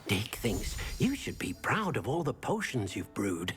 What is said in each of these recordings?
Dick thinks you should be proud of all the potions you've brewed.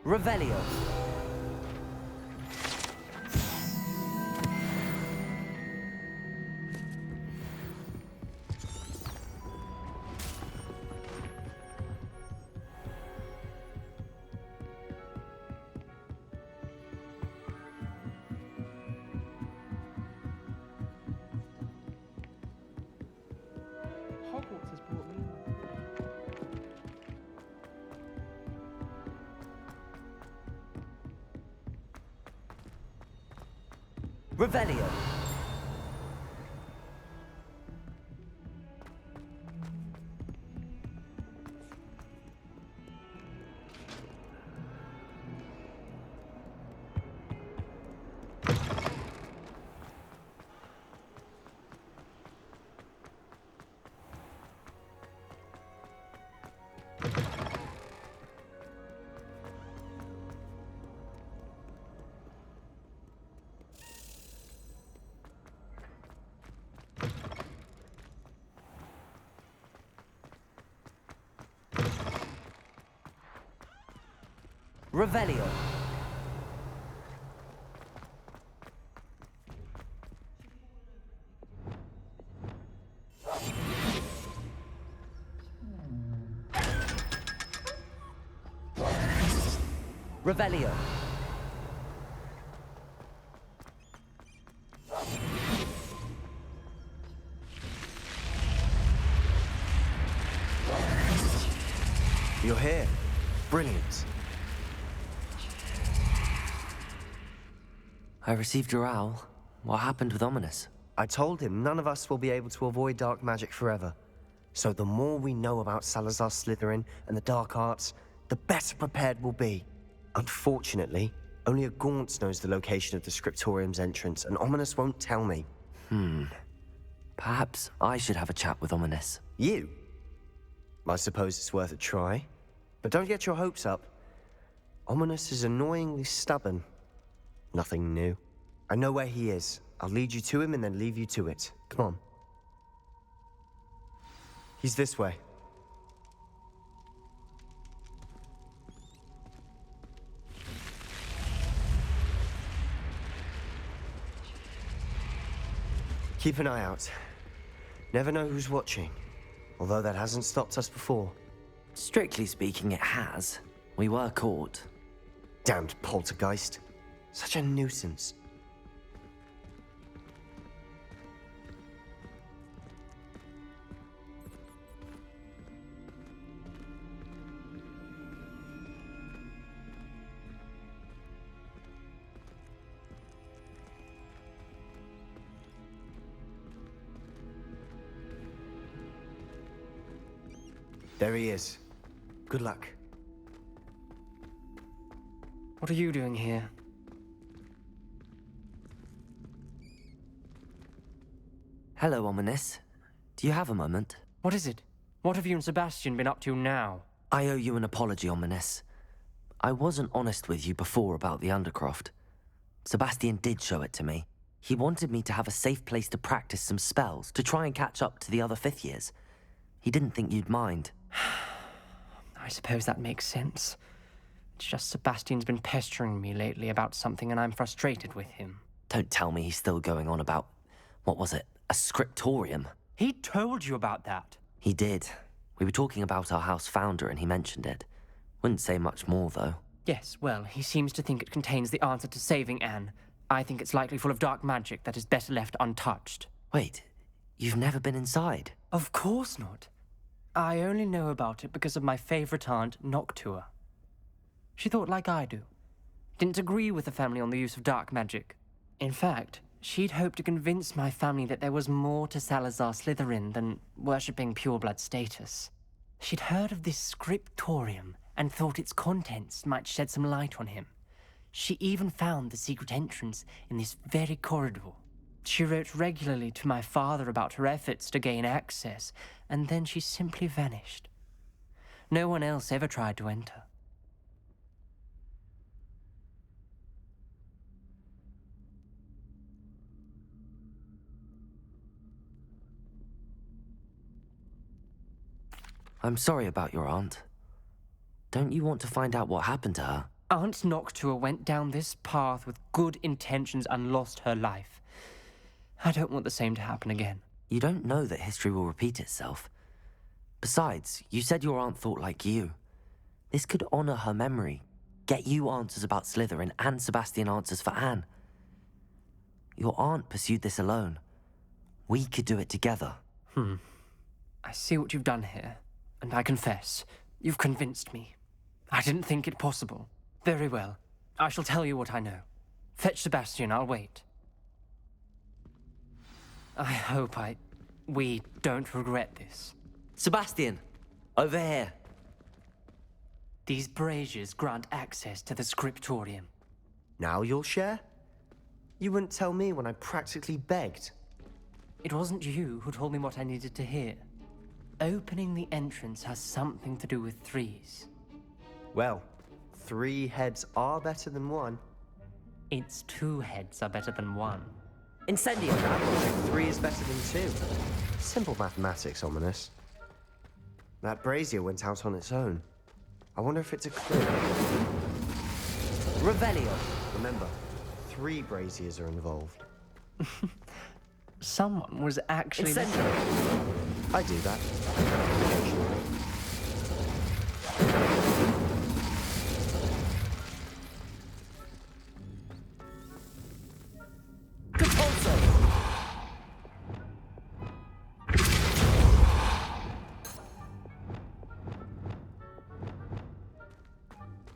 Revelio. Hogwarts has brought me. Revelio. Revelio. Revelio. You're here. Brilliant. I received your owl. What happened with Ominous? I told him none of us will be able to avoid dark magic forever. So the more we know about Salazar Slytherin and the dark arts, the better prepared we'll be. Unfortunately, only a Gaunt knows the location of the Scriptorium's entrance, and Ominous won't tell me. Perhaps I should have a chat with Ominous. You? I suppose it's worth a try. But don't get your hopes up. Ominous is annoyingly stubborn. Nothing new. I know where he is. I'll lead you to him and then leave you to it. Come on. He's this way. Keep an eye out. Never know who's watching. Although that hasn't stopped us before. Strictly speaking, it has. We were caught. Damned poltergeist. Such a nuisance. There he is. Good luck. What are you doing here? Hello, Ominous. Do you have a moment? What is it? What have you and Sebastian been up to now? I owe you an apology, Ominous. I wasn't honest with you before about the Undercroft. Sebastian did show it to me. He wanted me to have a safe place to practice some spells, to try and catch up to the other fifth years. He didn't think you'd mind. I suppose that makes sense. It's just Sebastian's been pestering me lately about something and I'm frustrated with him. Don't tell me he's still going on about, what was it, a scriptorium? He told you about that. He did. We were talking about our house founder and he mentioned it. Wouldn't say much more, though. Yes, well, he seems to think it contains the answer to saving Anne. I think it's likely full of dark magic that is better left untouched. Wait, you've never been inside? Of course not. I only know about it because of my favorite aunt, Noctua. She thought like I do. Didn't agree with the family on the use of dark magic. In fact, she'd hoped to convince my family that there was more to Salazar Slytherin than worshipping pureblood status. She'd heard of this scriptorium and thought its contents might shed some light on him. She even found the secret entrance in this very corridor. She wrote regularly to my father about her efforts to gain access, and then she simply vanished. No one else ever tried to enter. I'm sorry about your aunt. Don't you want to find out what happened to her? Aunt Noctua went down this path with good intentions and lost her life. I don't want the same to happen again. You don't know that history will repeat itself. Besides, you said your aunt thought like you. This could honor her memory, get you answers about Slytherin and Sebastian answers for Anne. Your aunt pursued this alone. We could do it together. I see what you've done here, and I confess, you've convinced me. I didn't think it possible. Very well. I shall tell you what I know. Fetch Sebastian, I'll wait. I hope we don't regret this. Sebastian, over here. These braziers grant access to the scriptorium. Now you'll share? You wouldn't tell me when I practically begged. It wasn't you who told me what I needed to hear. Opening the entrance has something to do with threes. Well, 3 heads are better than 1. Its 2 heads are better than 1. Incendio! That logic, 3 is better than 2. Simple mathematics, Ominous. That brazier went out on its own. I wonder if it's a clue. Revelio! Remember, 3 braziers are involved. Someone was actually... Incendio! I do that. Occasionally.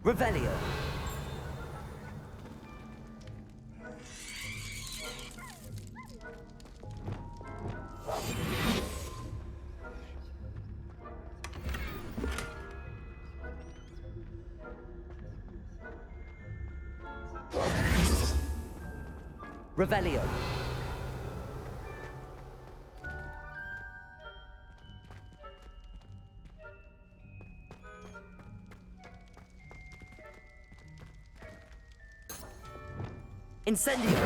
Revelio! Revelio! Incendio!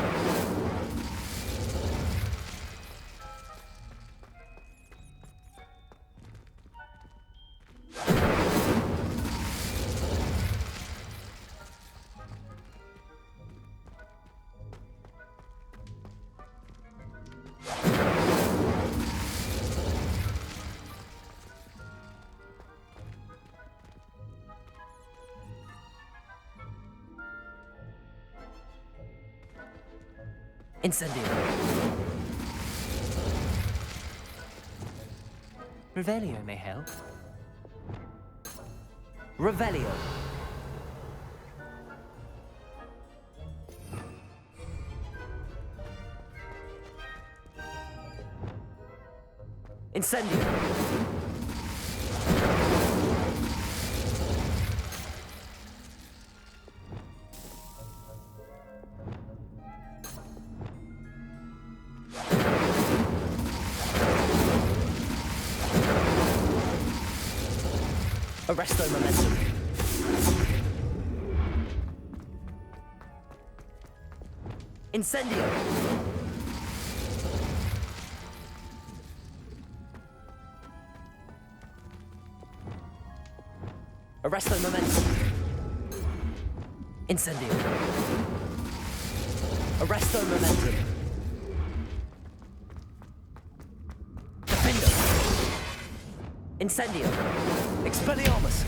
Incendio! Revelio may help. Revelio! Incendio! Arresto momentum. Incendio! Arresto momentum. Incendio! Arresto momentum. Defendo! Incendio! Expelliarmus!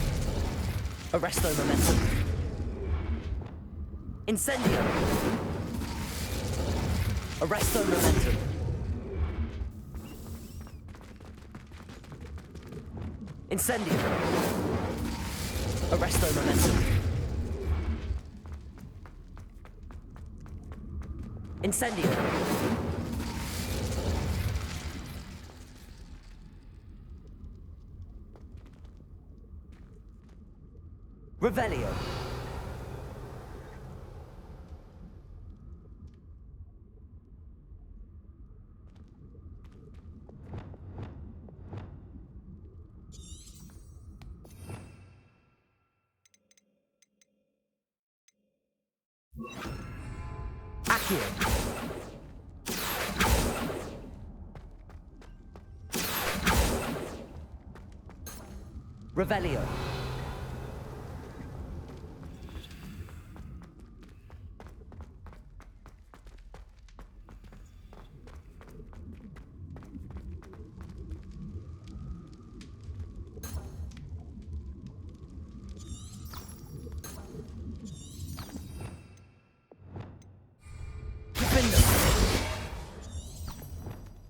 Arresto momentum. Incendio! Arresto momentum. Incendio! Arresto momentum. Incendio! Revelio! Accio! Revelio!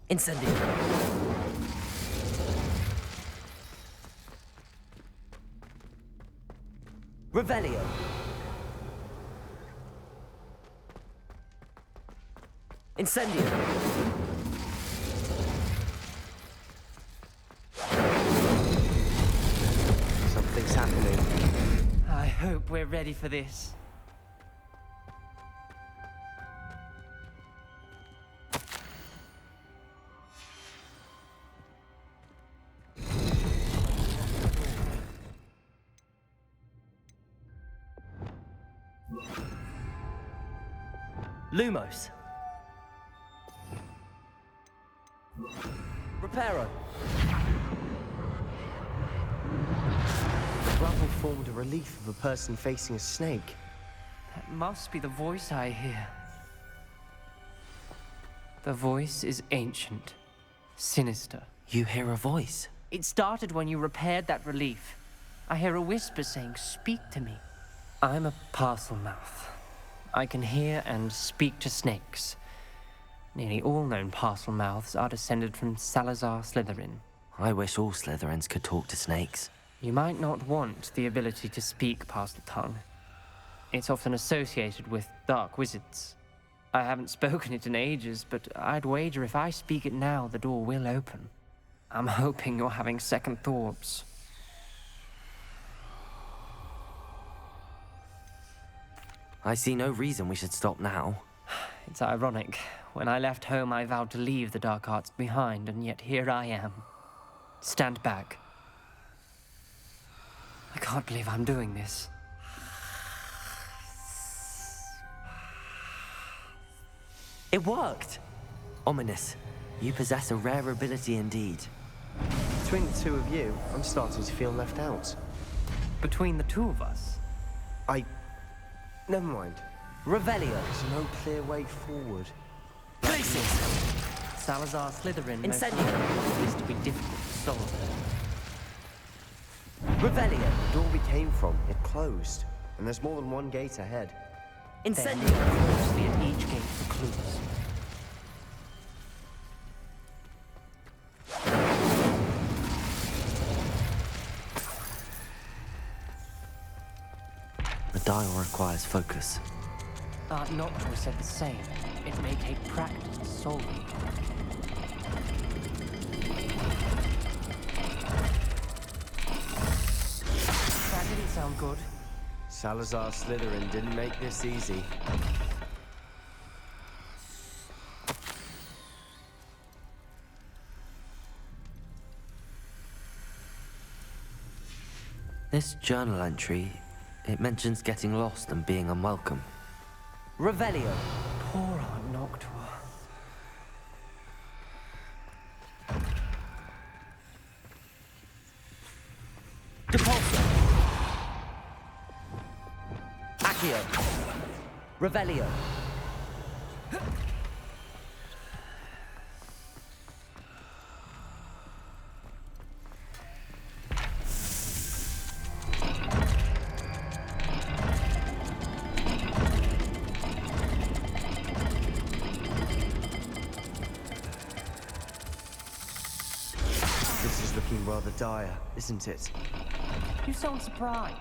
Incendio! Revelio! Incendio! Something's happening. I hope we're ready for this. Lumos! Reparo! The rubble formed a relief of a person facing a snake. That must be the voice I hear. The voice is ancient, sinister. You hear a voice? It started when you repaired that relief. I hear a whisper saying, "Speak to me." I'm a parcel mouth. I can hear and speak to snakes. Nearly all known parcel mouths are descended from Salazar Slytherin. I wish all Slytherins could talk to snakes. You might not want the ability to speak parcel tongue. It's often associated with dark wizards. I haven't spoken it in ages, but I'd wager if I speak it now, the door will open. I'm hoping you're having second thoughts. I see no reason we should stop now. It's ironic. When I left home, I vowed to leave the dark arts behind, and yet here I am. Stand back. I can't believe I'm doing this. It worked! Ominous. You possess a rare ability indeed. Between the two of you, I'm starting to feel left out. Between the two of us, Never mind. Revelio! There's no clear way forward. Glacius! Salazar Slytherin most Incendio! likely is to be difficult to solve. Revelio! The door we came from, it closed. And there's more than one gate ahead. Then Incendio! look closely at each gate for clues. The dial requires focus. Art Noctua said the same. It may take practice to solve it. That didn't sound good. Salazar Slytherin didn't make this easy. This journal entry, it mentions getting lost and being unwelcome. Revelio! Poor Art Noctua. Depulso! Accio! Revelio! This is looking rather dire, isn't it? You sound surprised.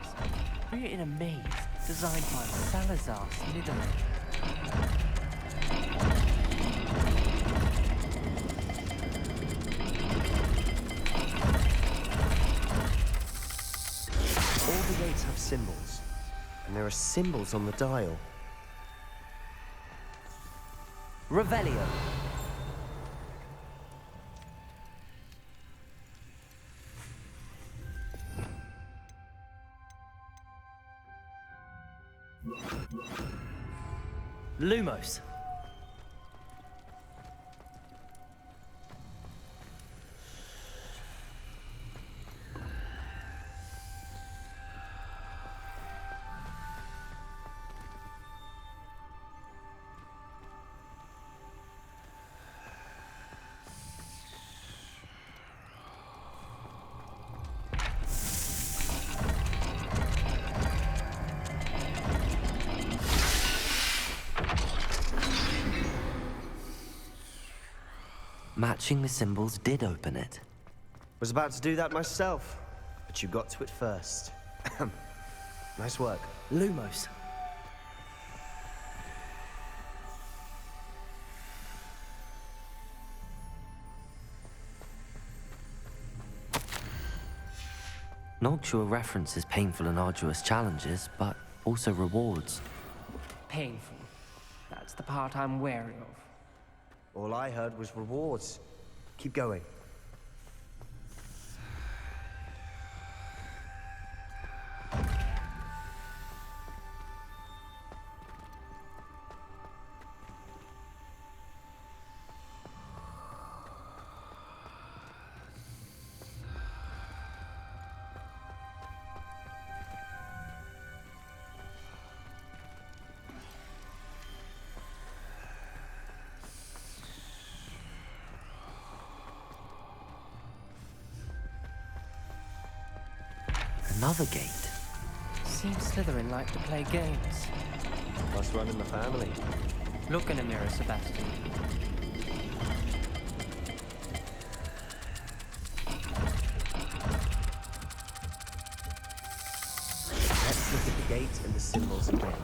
We're in a maze designed by Salazar Slytherin. of symbols. And there are symbols on the dial. Revelio. Lumos. Matching the symbols did open it. Was about to do that myself, but you got to it first. Nice work. Lumos. Nogshua references painful and arduous challenges, but also rewards. Painful. That's the part I'm wary of. All I heard was rewards. Keep going. Another gate. Seems Slytherin like to play games. Must run in the family. Look in a mirror, Sebastian. Let's look at the gate and the symbols again.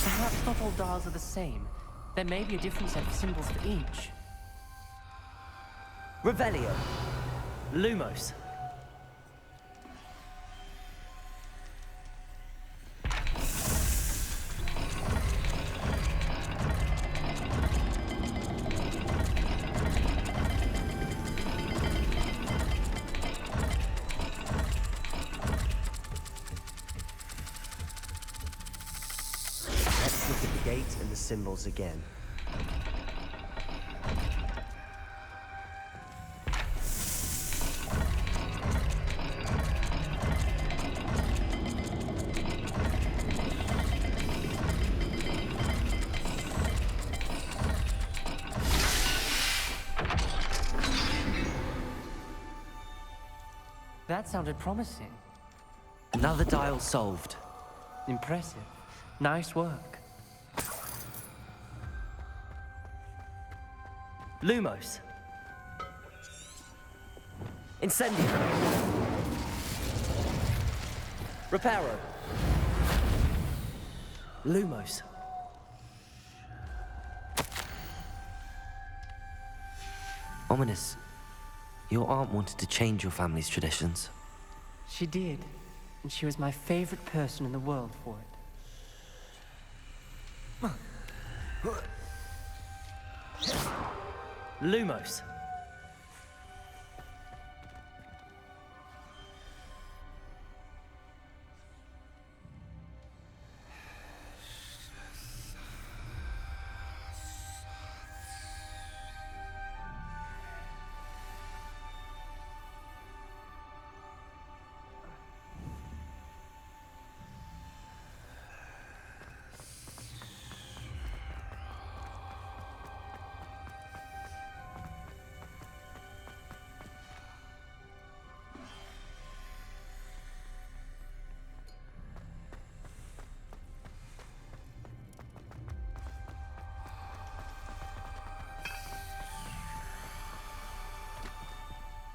Perhaps not all dials are the same. There may be a different set of symbols for each. Revelio. Lumos. Let's look at the gate and the symbols again. That sounded promising. Another dial solved. Impressive. Nice work. Lumos. Incendio. Reparo. Lumos. Ominous. Your aunt wanted to change your family's traditions. She did. And she was my favorite person in the world for it. Lumos.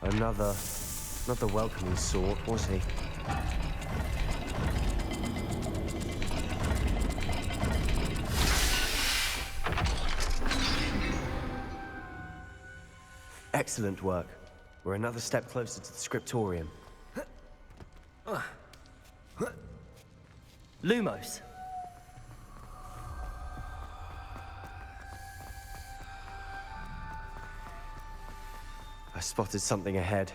Another... not the welcoming sort, was he? Excellent work. We're another step closer to the scriptorium. Lumos. I spotted something ahead.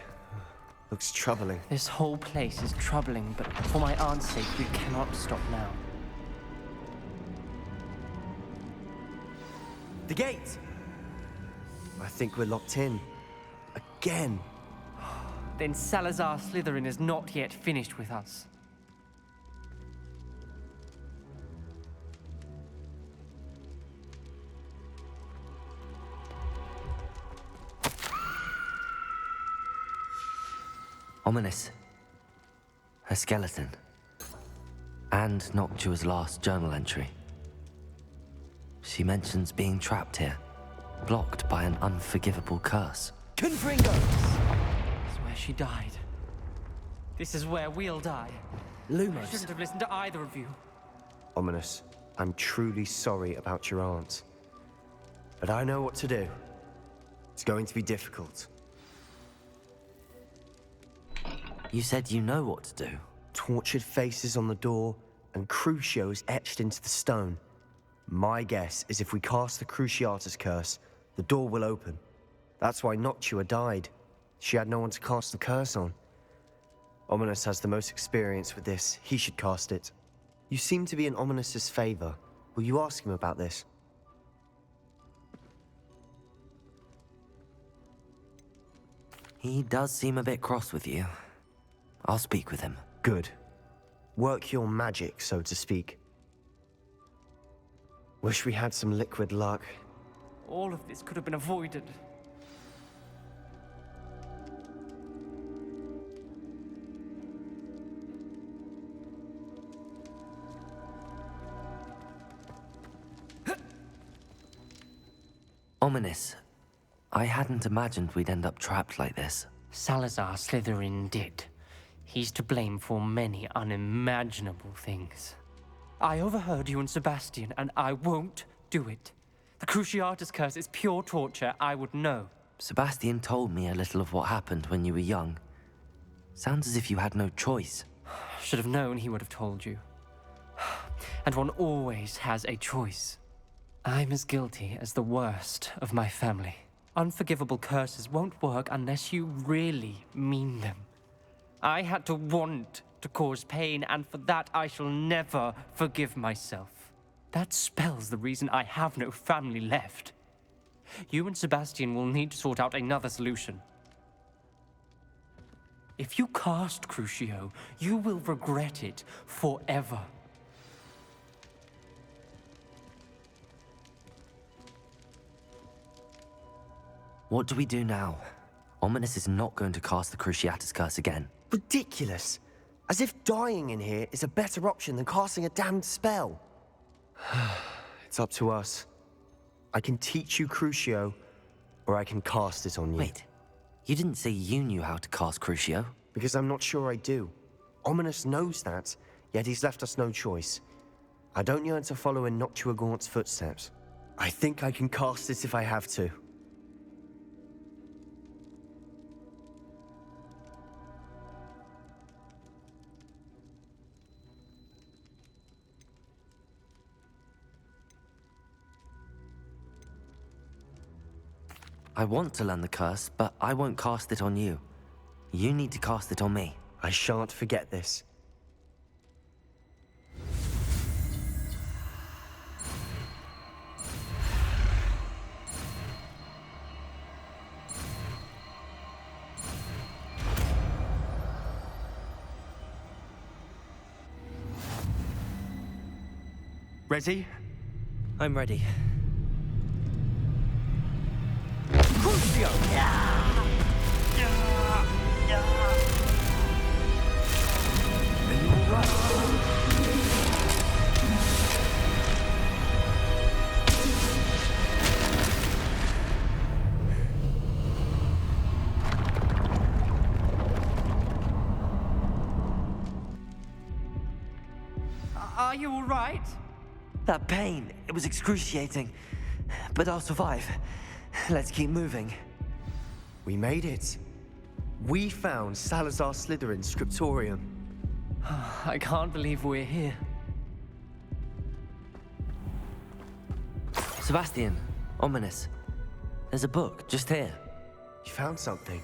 Looks troubling. This whole place is troubling, but for my aunt's sake, we cannot stop now. The gate! I think we're locked in. Again. Then Salazar Slytherin is not yet finished with us. Ominous. Her skeleton. And Noctua's last journal entry. She mentions being trapped here, blocked by an unforgivable curse. Confringo! This is where she died. This is where we'll die. I Lumos. shouldn't have listened to either of you. Ominous, I'm truly sorry about your aunt. But I know what to do. It's going to be difficult. You said you know what to do. Tortured faces on the door, and Crucios etched into the stone. My guess is if we cast the Cruciatus curse, the door will open. That's why Noctua died. She had no one to cast the curse on. Ominous has the most experience with this. He should cast it. You seem to be in Ominous's favor. Will you ask him about this? He does seem a bit cross with you. I'll speak with him. Good. Work your magic, so to speak. Wish we had some liquid luck. All of this could have been avoided. Ominous. I hadn't imagined we'd end up trapped like this. Salazar Slytherin did. He's to blame for many unimaginable things. I overheard you and Sebastian, and I won't do it. The Cruciatus curse is pure torture, I would know. Sebastian told me a little of what happened when you were young. Sounds as if you had no choice. Should have known he would have told you. And one always has a choice. I'm as guilty as the worst of my family. Unforgivable curses won't work unless you really mean them. I had to want to cause pain, and for that I shall never forgive myself. That spells the reason I have no family left. You and Sebastian will need to sort out another solution. If you cast Crucio, you will regret it forever. What do we do now? Ominous is not going to cast the Cruciatus curse again. Ridiculous! As if dying in here is a better option than casting a damned spell. It's up to us. I can teach you Crucio, or I can cast it on you. Wait, you didn't say you knew how to cast Crucio? Because I'm not sure I do. Ominous knows that, yet he's left us no choice. I don't yearn to follow in Noctua Gaunt's footsteps. I think I can cast it if I have to. I want to learn the curse, but I won't cast it on you. You need to cast it on me. I shan't forget this. Ready? I'm ready. Crucio! Are you all right? Are you all right? That pain, it was excruciating. But I'll survive. Let's keep moving. We made it. We found Salazar Slytherin's scriptorium. I can't believe we're here. Sebastian, ominous. There's a book just here. You found something.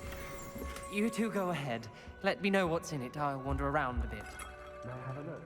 You two go ahead. Let me know what's in it. I'll wander around a bit. May I have a look?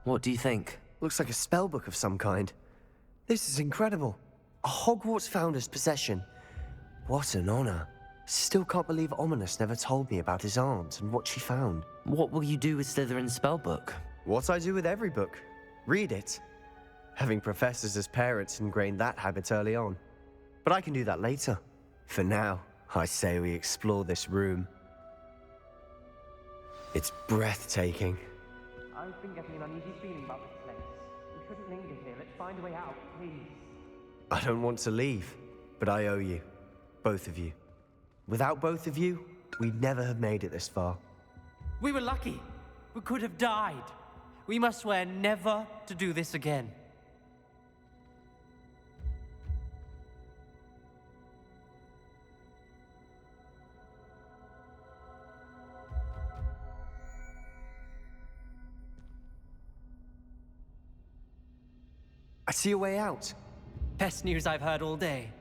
What do you think? Looks like a spell book of some kind. This is incredible. A Hogwarts founder's possession. What an honor. Still can't believe Ominous never told me about his aunt and what she found. What will you do with Slytherin's spellbook? What I do with every book. Read it. Having professors as parents ingrained that habit early on. But I can do that later. For now, I say we explore this room. It's breathtaking. I've been getting an uneasy feeling about this place. We shouldn't linger here. Let's find a way out, please. I don't want to leave, but I owe you. Both of you. Without both of you, we'd never have made it this far. We were lucky. We could have died. We must swear never to do this again. I see a way out. Best news I've heard all day.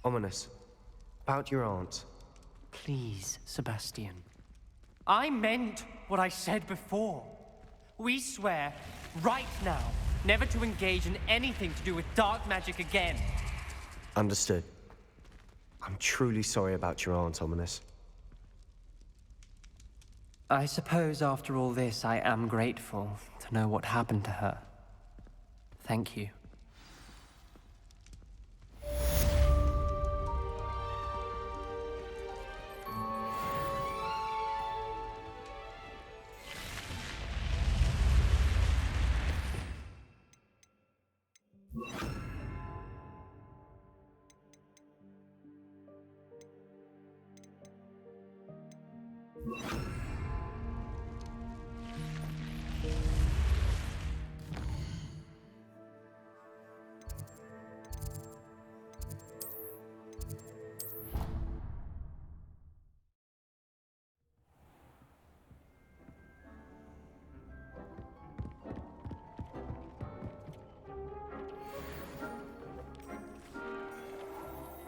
Ominous. About your aunt. Please, Sebastian. I meant what I said before. We swear, right now, never to engage in anything to do with dark magic again. Understood. I'm truly sorry about your aunt, Ominous. I suppose after all this, I am grateful to know what happened to her. Thank you.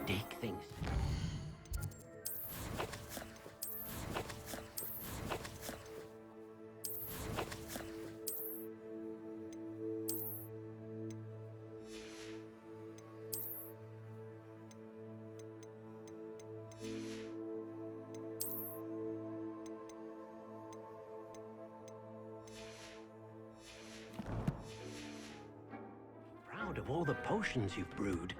Dick thinks. Proud of all the potions you've brewed.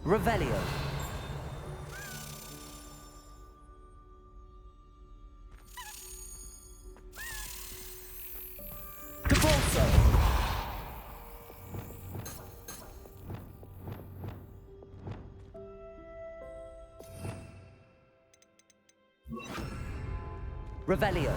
Revelio. Cabalso. Revelio.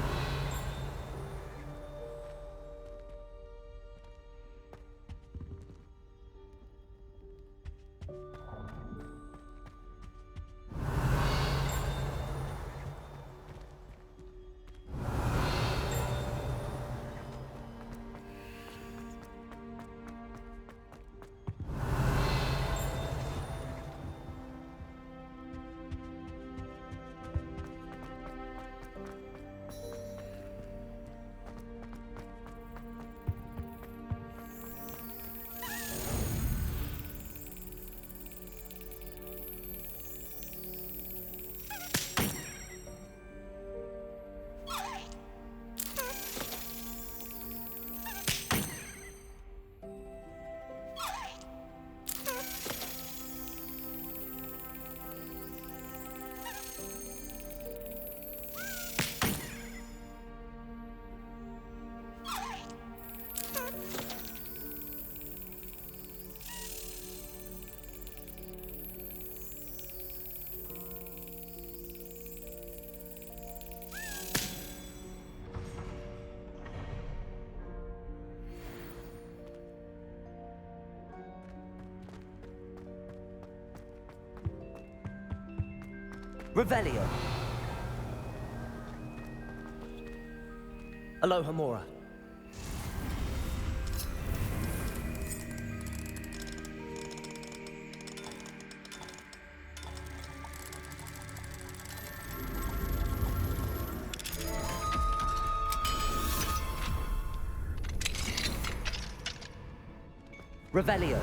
Revelio. Aloha Mora. Revelio.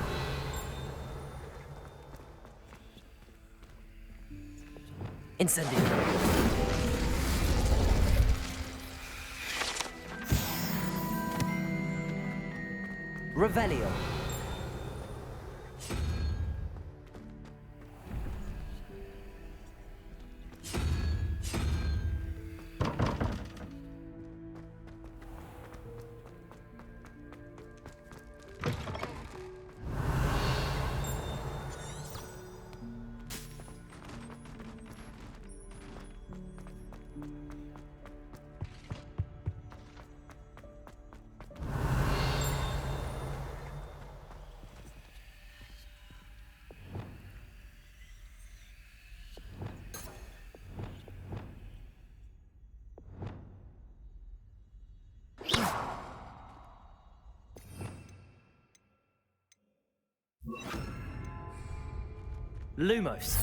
Incendio. Revelio. Lumos.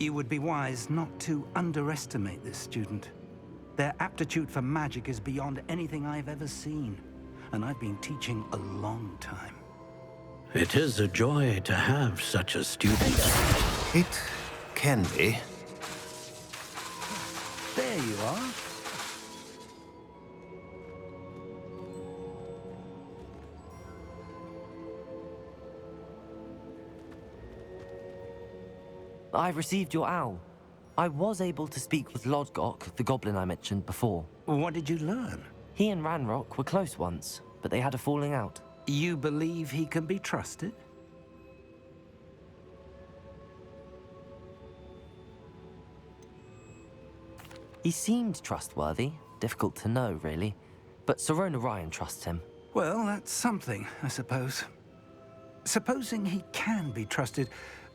You would be wise not to underestimate this student. Their aptitude for magic is beyond anything I've ever seen, and I've been teaching a long time. It is a joy to have such a student. It can be. There you are. I've received your owl. I was able to speak with Lodgok, the goblin I mentioned before. What did you learn? He and Ranrock were close once, but they had a falling out. You believe he can be trusted? He seemed trustworthy. Difficult to know, really. But Sirona Ryan trusts him. Well, that's something, I suppose. Supposing he can be trusted,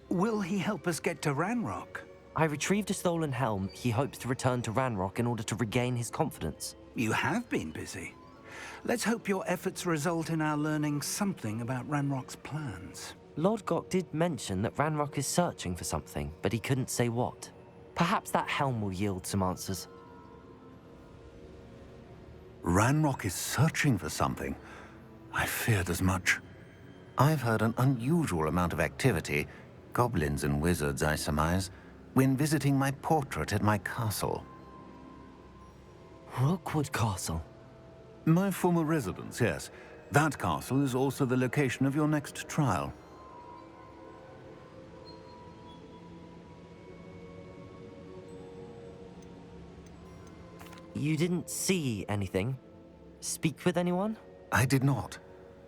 will he help us get to Ranrock? I retrieved a stolen helm he hopes to return to Ranrock in order to regain his confidence. You have been busy. Let's hope your efforts result in our learning something about Ranrock's plans. Lodgok did mention that Ranrock is searching for something, but he couldn't say what. Perhaps that helm will yield some answers. Ranrock is searching for something. I feared as much. I've heard an unusual amount of activity, goblins and wizards, I surmise, when visiting my portrait at my castle. Rookwood Castle? My former residence, yes. That castle is also the location of your next trial. You didn't see anything? Speak with anyone? I did not.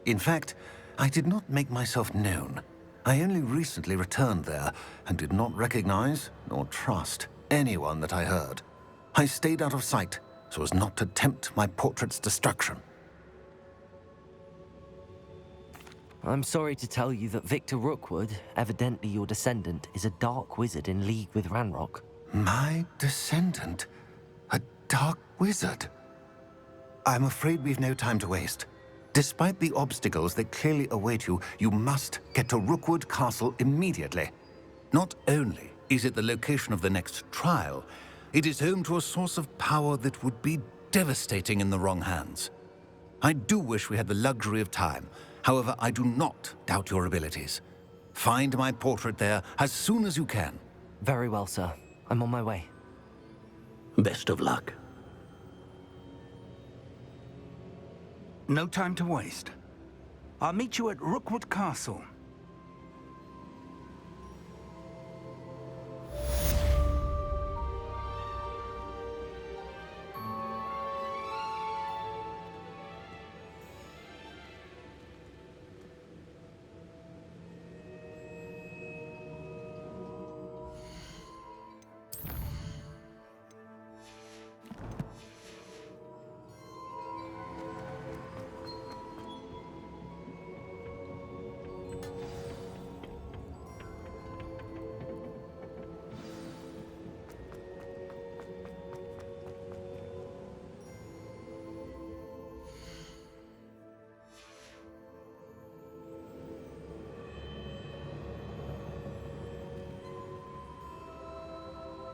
In fact, I did not make myself known. I only recently returned there and did not recognize nor trust anyone that I heard. I stayed out of sight so as not to tempt my portrait's destruction. I'm sorry to tell you that Victor Rookwood, evidently your descendant, is a dark wizard in league with Ranrock. My descendant? A dark wizard? I'm afraid we've no time to waste. Despite the obstacles that clearly await you, you must get to Rookwood Castle immediately. Not only is it the location of the next trial, it is home to a source of power that would be devastating in the wrong hands. I do wish we had the luxury of time. However, I do not doubt your abilities. Find my portrait there as soon as you can. Very well, sir. I'm on my way. Best of luck. No time to waste. I'll meet you at Rookwood Castle.